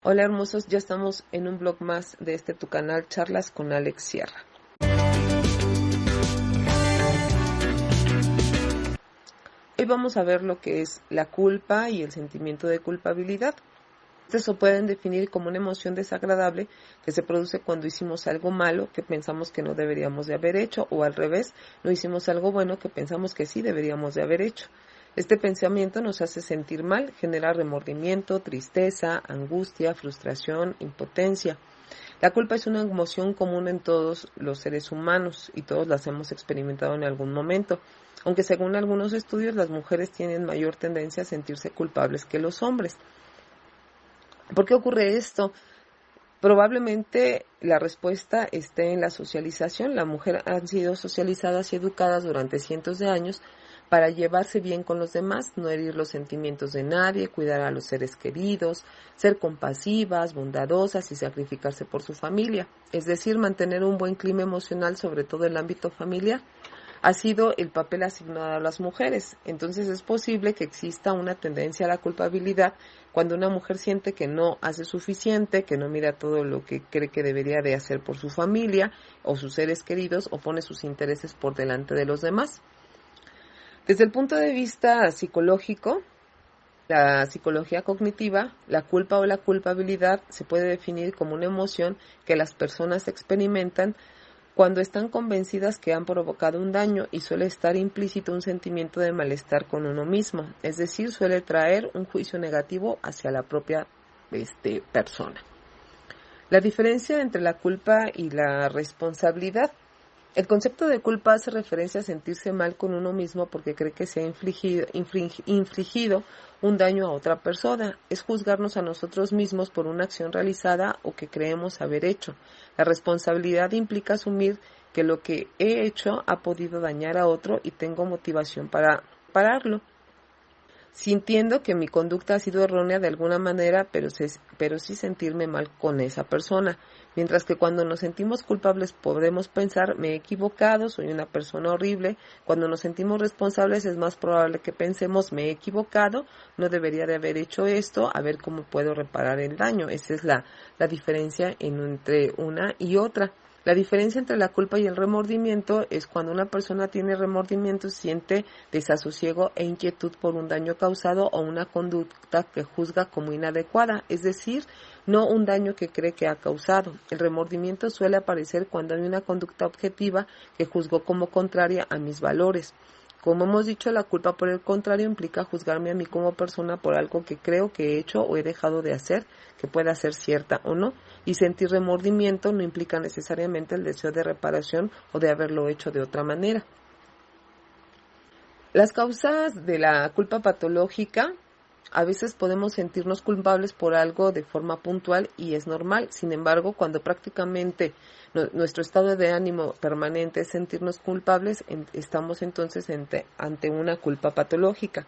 Hola hermosos, ya estamos en un blog más de tu canal Charlas con Alex Sierra. Hoy vamos a ver lo que es la culpa y el sentimiento de culpabilidad. Esto pueden definir como una emoción desagradable que se produce cuando hicimos algo malo que pensamos que no deberíamos de haber hecho, o al revés, no hicimos algo bueno que pensamos que sí deberíamos de haber hecho. Este pensamiento nos hace sentir mal, genera remordimiento, tristeza, angustia, frustración, impotencia. La culpa es una emoción común en todos los seres humanos y todos las hemos experimentado en algún momento, aunque según algunos estudios las mujeres tienen mayor tendencia a sentirse culpables que los hombres. ¿Por qué ocurre esto? Probablemente la respuesta esté en la socialización. Las mujeres han sido socializadas y educadas durante cientos de años para llevarse bien con los demás, no herir los sentimientos de nadie, cuidar a los seres queridos, ser compasivas, bondadosas y sacrificarse por su familia. Es decir, mantener un buen clima emocional, sobre todo en el ámbito familiar, ha sido el papel asignado a las mujeres. Entonces es posible que exista una tendencia a la culpabilidad cuando una mujer siente que no hace suficiente, que no mira todo lo que cree que debería de hacer por su familia o sus seres queridos, o pone sus intereses por delante de los demás. Desde el punto de vista psicológico, la psicología cognitiva, la culpa o la culpabilidad se puede definir como una emoción que las personas experimentan cuando están convencidas que han provocado un daño, y suele estar implícito un sentimiento de malestar con uno mismo, es decir, suele traer un juicio negativo hacia la propia persona. La diferencia entre la culpa y la responsabilidad. El concepto de culpa hace referencia a sentirse mal con uno mismo porque cree que se ha infligido un daño a otra persona. Es juzgarnos a nosotros mismos por una acción realizada o que creemos haber hecho. La responsabilidad implica asumir que lo que he hecho ha podido dañar a otro y tengo motivación para pararlo, sintiendo que mi conducta ha sido errónea de alguna manera, pero sí sentirme mal con esa persona. Mientras que cuando nos sentimos culpables podemos pensar, me he equivocado, soy una persona horrible. Cuando nos sentimos responsables es más probable que pensemos, me he equivocado, no debería de haber hecho esto, a ver cómo puedo reparar el daño. Esa es la diferencia entre una y otra. La diferencia entre la culpa y el remordimiento es cuando una persona tiene remordimiento, siente desasosiego e inquietud por un daño causado o una conducta que juzga como inadecuada, es decir, no un daño que cree que ha causado. El remordimiento suele aparecer cuando hay una conducta objetiva que juzgó como contraria a mis valores. Como hemos dicho, la culpa, por el contrario, implica juzgarme a mí como persona por algo que creo que he hecho o he dejado de hacer, que pueda ser cierta o no, y sentir remordimiento no implica necesariamente el deseo de reparación o de haberlo hecho de otra manera. Las causas de la culpa patológica. A veces podemos sentirnos culpables por algo de forma puntual y es normal. Sin embargo, cuando prácticamente nuestro estado de ánimo permanente es sentirnos culpables, estamos entonces ante una culpa patológica.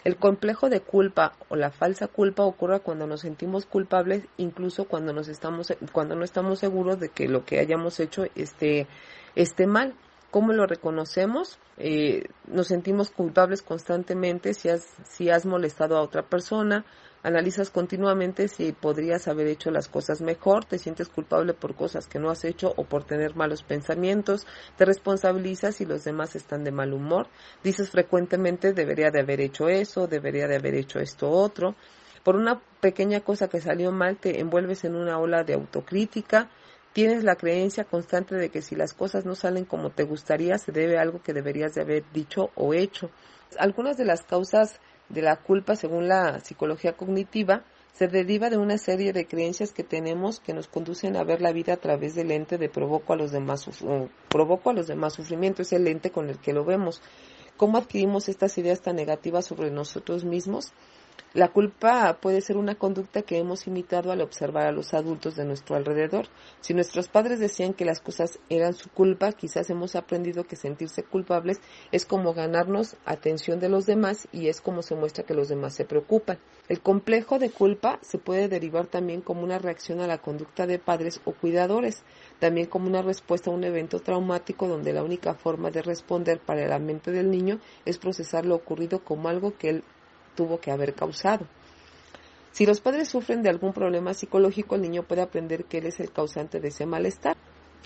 El complejo de culpa o la falsa culpa ocurre cuando nos sentimos culpables, incluso cuando no estamos seguros de que lo que hayamos hecho esté mal. ¿Cómo lo reconocemos? Nos sentimos culpables constantemente si has molestado a otra persona, analizas continuamente si podrías haber hecho las cosas mejor, te sientes culpable por cosas que no has hecho o por tener malos pensamientos, te responsabilizas si los demás están de mal humor, dices frecuentemente debería de haber hecho eso, debería de haber hecho esto otro. Por una pequeña cosa que salió mal te envuelves en una ola de autocrítica. Tienes la creencia constante de que si las cosas no salen como te gustaría, se debe a algo que deberías de haber dicho o hecho. Algunas de las causas de la culpa, según la psicología cognitiva, se deriva de una serie de creencias que tenemos que nos conducen a ver la vida a través del lente de provoco a los demás sufrimiento. Es el lente con el que lo vemos. ¿Cómo adquirimos estas ideas tan negativas sobre nosotros mismos? La culpa puede ser una conducta que hemos imitado al observar a los adultos de nuestro alrededor. Si nuestros padres decían que las cosas eran su culpa, quizás hemos aprendido que sentirse culpables es como ganarnos atención de los demás y es como se muestra que los demás se preocupan. El complejo de culpa se puede derivar también como una reacción a la conducta de padres o cuidadores, también como una respuesta a un evento traumático donde la única forma de responder para la mente del niño es procesar lo ocurrido como algo que él tuvo que haber causado. Si los padres sufren de algún problema psicológico, el niño puede aprender que él es el causante de ese malestar.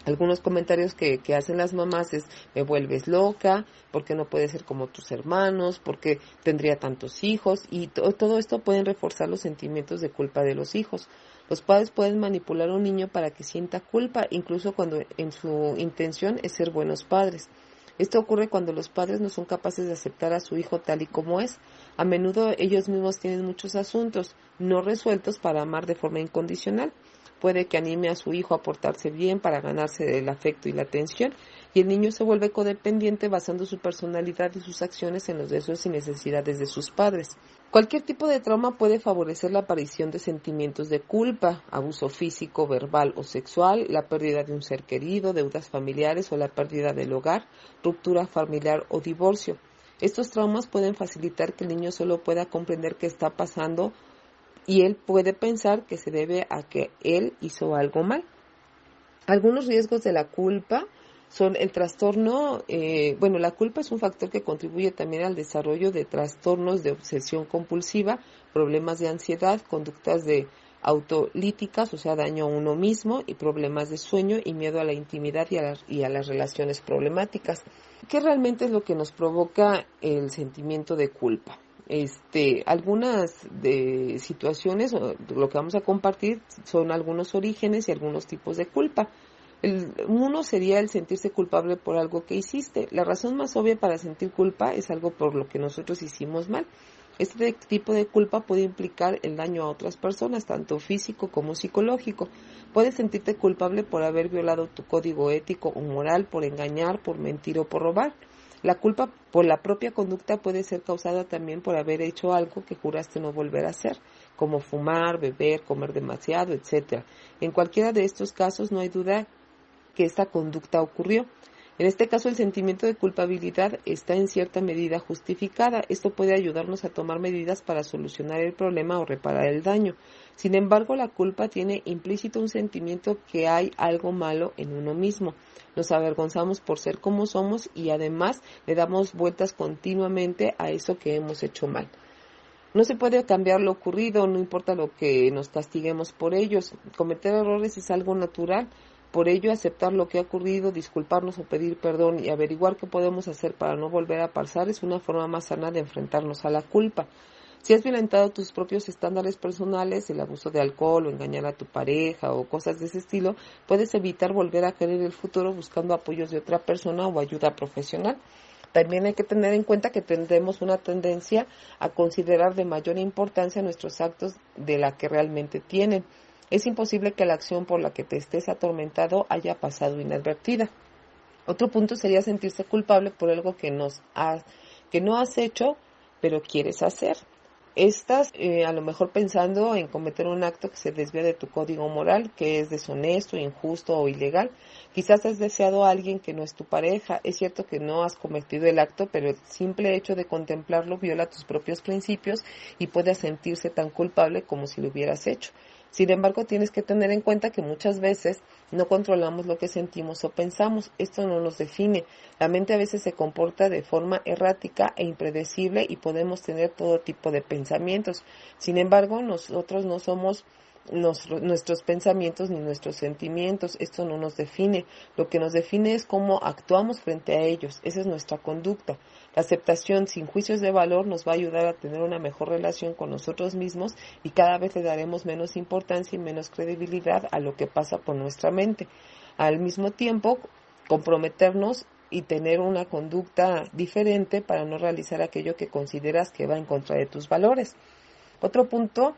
Algunos comentarios que hacen las mamás es: me vuelves loca, porque no puedes ser como tus hermanos, porque tendría tantos hijos, y todo esto pueden reforzar los sentimientos de culpa de los hijos. Los padres pueden manipular a un niño para que sienta culpa, incluso cuando en su intención es ser buenos padres. Esto ocurre cuando los padres no son capaces de aceptar a su hijo tal y como es. A menudo ellos mismos tienen muchos asuntos no resueltos para amar de forma incondicional. Puede que anime a su hijo a portarse bien para ganarse el afecto y la atención, y el niño se vuelve codependiente basando su personalidad y sus acciones en los deseos y necesidades de sus padres. Cualquier tipo de trauma puede favorecer la aparición de sentimientos de culpa: abuso físico, verbal o sexual, la pérdida de un ser querido, deudas familiares o la pérdida del hogar, ruptura familiar o divorcio. Estos traumas pueden facilitar que el niño solo pueda comprender qué está pasando, y él puede pensar que se debe a que él hizo algo mal. Algunos riesgos de la culpa son el trastorno. La culpa es un factor que contribuye también al desarrollo de trastornos de obsesión compulsiva, problemas de ansiedad, conductas de autolíticas, o sea, daño a uno mismo, y problemas de sueño y miedo a la intimidad y a las relaciones problemáticas. ¿Qué realmente es lo que nos provoca el sentimiento de culpa? Algunas de situaciones, lo que vamos a compartir, son algunos orígenes y algunos tipos de culpa. Uno sería el sentirse culpable por algo que hiciste. La razón más obvia para sentir culpa es algo por lo que nosotros hicimos mal. Este tipo de culpa puede implicar el daño a otras personas, tanto físico como psicológico. Puedes sentirte culpable por haber violado tu código ético o moral, por engañar, por mentir o por robar. La culpa por la propia conducta puede ser causada también por haber hecho algo que juraste no volver a hacer, como fumar, beber, comer demasiado, etc. En cualquiera de estos casos no hay duda que esta conducta ocurrió. En este caso, el sentimiento de culpabilidad está en cierta medida justificada. Esto puede ayudarnos a tomar medidas para solucionar el problema o reparar el daño. Sin embargo, la culpa tiene implícito un sentimiento que hay algo malo en uno mismo. Nos avergonzamos por ser como somos y además le damos vueltas continuamente a eso que hemos hecho mal. No se puede cambiar lo ocurrido, no importa lo que nos castiguemos por ellos. Cometer errores es algo natural. Por ello, aceptar lo que ha ocurrido, disculparnos o pedir perdón y averiguar qué podemos hacer para no volver a pasar es una forma más sana de enfrentarnos a la culpa. Si has violentado tus propios estándares personales, el abuso de alcohol o engañar a tu pareja o cosas de ese estilo, puedes evitar volver a caer en el futuro buscando apoyos de otra persona o ayuda profesional. También hay que tener en cuenta que tendremos una tendencia a considerar de mayor importancia nuestros actos de la que realmente tienen. Es imposible que la acción por la que te estés atormentado haya pasado inadvertida. Otro punto sería sentirse culpable por algo que no has hecho, pero quieres hacer. Estás a lo mejor pensando en cometer un acto que se desvía de tu código moral, que es deshonesto, injusto o ilegal. Quizás has deseado a alguien que no es tu pareja. Es cierto que no has cometido el acto, pero el simple hecho de contemplarlo viola tus propios principios y puedes sentirse tan culpable como si lo hubieras hecho. Sin embargo, tienes que tener en cuenta que muchas veces no controlamos lo que sentimos o pensamos. Esto no nos define. La mente a veces se comporta de forma errática e impredecible y podemos tener todo tipo de pensamientos. Sin embargo, nosotros no somos nuestros pensamientos ni nuestros sentimientos. Esto no nos define. Lo que nos define es cómo actuamos frente a ellos. Esa es nuestra conducta. La aceptación sin juicios de valor nos va a ayudar a tener una mejor relación con nosotros mismos y cada vez le daremos menos importancia y menos credibilidad a lo que pasa por nuestra mente. Al mismo tiempo, comprometernos y tener una conducta diferente para no realizar aquello que consideras que va en contra de tus valores. Otro punto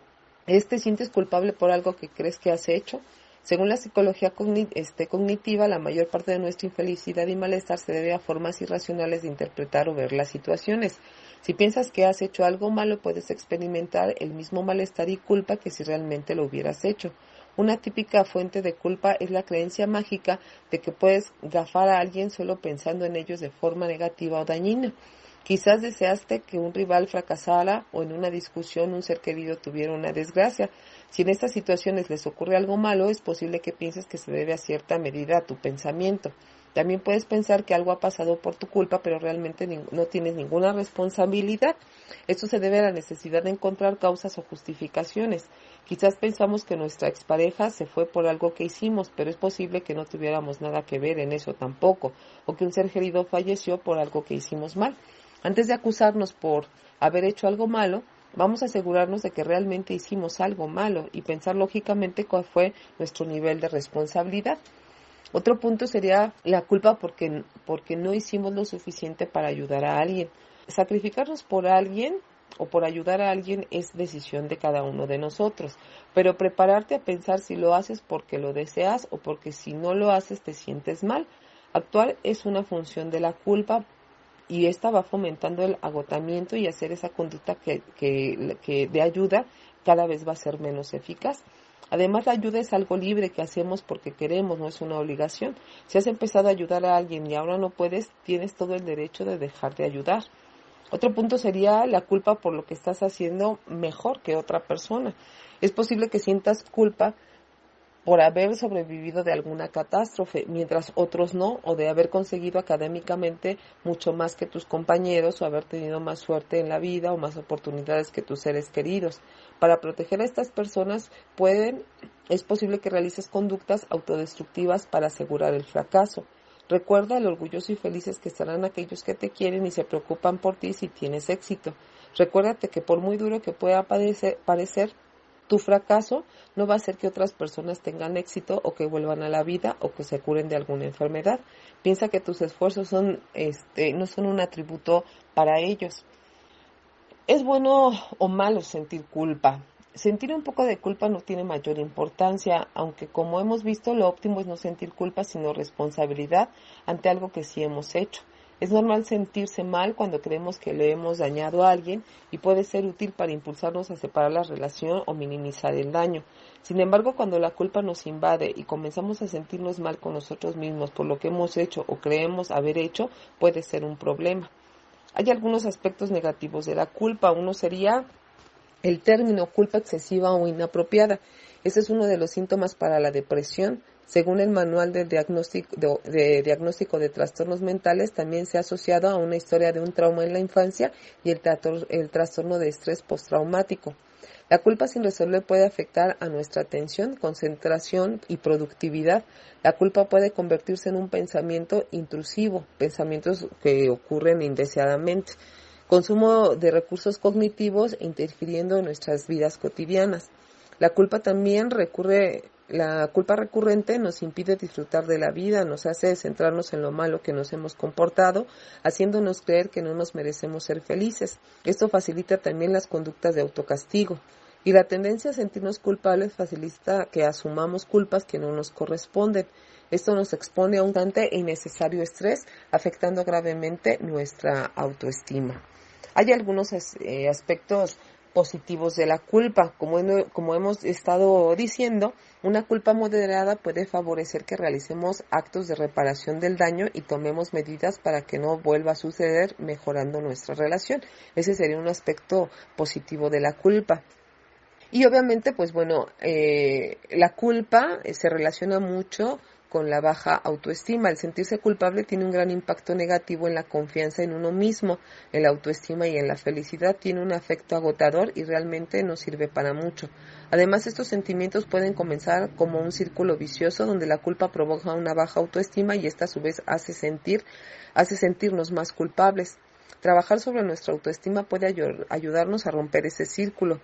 es: ¿te sientes culpable por algo que crees que has hecho? Según la psicología cognitiva, la mayor parte de nuestra infelicidad y malestar se debe a formas irracionales de interpretar o ver las situaciones. Si piensas que has hecho algo malo, puedes experimentar el mismo malestar y culpa que si realmente lo hubieras hecho. Una típica fuente de culpa es la creencia mágica de que puedes gafar a alguien solo pensando en ellos de forma negativa o dañina. Quizás deseaste que un rival fracasara o en una discusión un ser querido tuviera una desgracia. Si en estas situaciones les ocurre algo malo, es posible que pienses que se debe a cierta medida a tu pensamiento. También puedes pensar que algo ha pasado por tu culpa, pero realmente no tienes ninguna responsabilidad. Esto se debe a la necesidad de encontrar causas o justificaciones. Quizás pensamos que nuestra expareja se fue por algo que hicimos, pero es posible que no tuviéramos nada que ver en eso tampoco, o que un ser querido falleció por algo que hicimos mal. Antes de acusarnos por haber hecho algo malo, vamos a asegurarnos de que realmente hicimos algo malo y pensar lógicamente cuál fue nuestro nivel de responsabilidad. Otro punto sería la culpa porque no hicimos lo suficiente para ayudar a alguien. Sacrificarnos por alguien o por ayudar a alguien es decisión de cada uno de nosotros, pero prepararte a pensar si lo haces porque lo deseas o porque si no lo haces te sientes mal. Actuar es una función de la culpa y esta va fomentando el agotamiento y hacer esa conducta que de ayuda cada vez va a ser menos eficaz. Además, la ayuda es algo libre que hacemos porque queremos, no es una obligación. Si has empezado a ayudar a alguien y ahora no puedes, tienes todo el derecho de dejar de ayudar. Otro punto sería la culpa por lo que estás haciendo mejor que otra persona. Es posible que sientas culpa por haber sobrevivido de alguna catástrofe, mientras otros no, o de haber conseguido académicamente mucho más que tus compañeros, o haber tenido más suerte en la vida o más oportunidades que tus seres queridos. Para proteger a estas personas es posible que realices conductas autodestructivas para asegurar el fracaso. Recuerda lo orgullosos y felices que estarán aquellos que te quieren y se preocupan por ti si tienes éxito. Recuérdate que por muy duro que pueda parecer, tu fracaso no va a hacer que otras personas tengan éxito o que vuelvan a la vida o que se curen de alguna enfermedad. Piensa que tus esfuerzos no son un atributo para ellos. ¿Es bueno o malo sentir culpa? Sentir un poco de culpa no tiene mayor importancia, aunque como hemos visto, lo óptimo es no sentir culpa, sino responsabilidad ante algo que sí hemos hecho. Es normal sentirse mal cuando creemos que le hemos dañado a alguien y puede ser útil para impulsarnos a separar la relación o minimizar el daño. Sin embargo, cuando la culpa nos invade y comenzamos a sentirnos mal con nosotros mismos por lo que hemos hecho o creemos haber hecho, puede ser un problema. Hay algunos aspectos negativos de la culpa. Uno sería el término culpa excesiva o inapropiada. Ese es uno de los síntomas para la depresión. Según el manual de diagnóstico de trastornos mentales, también se ha asociado a una historia de un trauma en la infancia y el trastorno de estrés postraumático. La culpa sin resolver puede afectar a nuestra atención, concentración y productividad. La culpa puede convertirse en un pensamiento intrusivo, pensamientos que ocurren indeseadamente. Consumo de recursos cognitivos interfiriendo en nuestras vidas cotidianas. La culpa recurrente nos impide disfrutar de la vida, nos hace centrarnos en lo malo que nos hemos comportado, haciéndonos creer que no nos merecemos ser felices. Esto facilita también las conductas de autocastigo. Y la tendencia a sentirnos culpables facilita que asumamos culpas que no nos corresponden. Esto nos expone a un constante e innecesario estrés, afectando gravemente nuestra autoestima. Hay algunos aspectos positivos de la culpa. Como hemos estado diciendo, una culpa moderada puede favorecer que realicemos actos de reparación del daño y tomemos medidas para que no vuelva a suceder, mejorando nuestra relación. Ese sería un aspecto positivo de la culpa. Y obviamente, la culpa se relaciona mucho con la baja autoestima. El sentirse culpable tiene un gran impacto negativo en la confianza en uno mismo, en la autoestima y en la felicidad. Tiene un efecto agotador y realmente no sirve para mucho. Además, estos sentimientos pueden comenzar como un círculo vicioso donde la culpa provoca una baja autoestima y esta a su vez hace sentirnos más culpables. Trabajar sobre nuestra autoestima puede ayudarnos a romper ese círculo.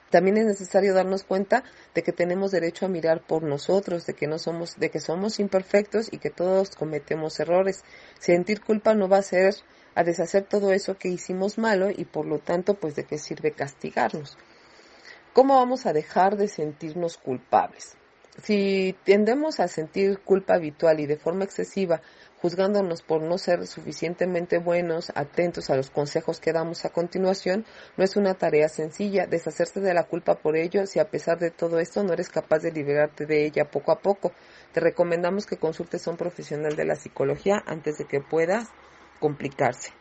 También es necesario darnos cuenta de que tenemos derecho a mirar por nosotros, de que somos imperfectos y que todos cometemos errores. Sentir culpa no va a deshacer todo eso que hicimos malo y por lo tanto, pues de qué sirve castigarnos. ¿Cómo vamos a dejar de sentirnos culpables? Si tendemos a sentir culpa habitual y de forma excesiva, juzgándonos por no ser suficientemente buenos, atentos a los consejos que damos a continuación, no es una tarea sencilla. Deshacerse de la culpa por ello, si a pesar de todo esto no eres capaz de liberarte de ella poco a poco. Te recomendamos que consultes a un profesional de la psicología antes de que puedas complicarse.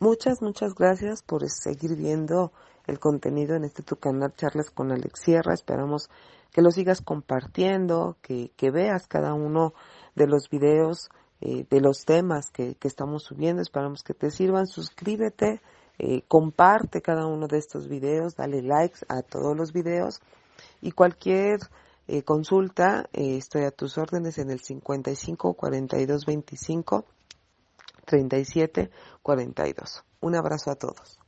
Muchas gracias por seguir viendo el contenido en tu canal Charlas con Alex Sierra. Esperamos que lo sigas compartiendo, que veas cada uno de los videos de los temas que estamos subiendo. Esperamos que te sirvan. Suscríbete, comparte cada uno de estos videos, dale likes a todos los videos y cualquier consulta, estoy a tus órdenes en el 55 42 25 37 42. Un abrazo a todos.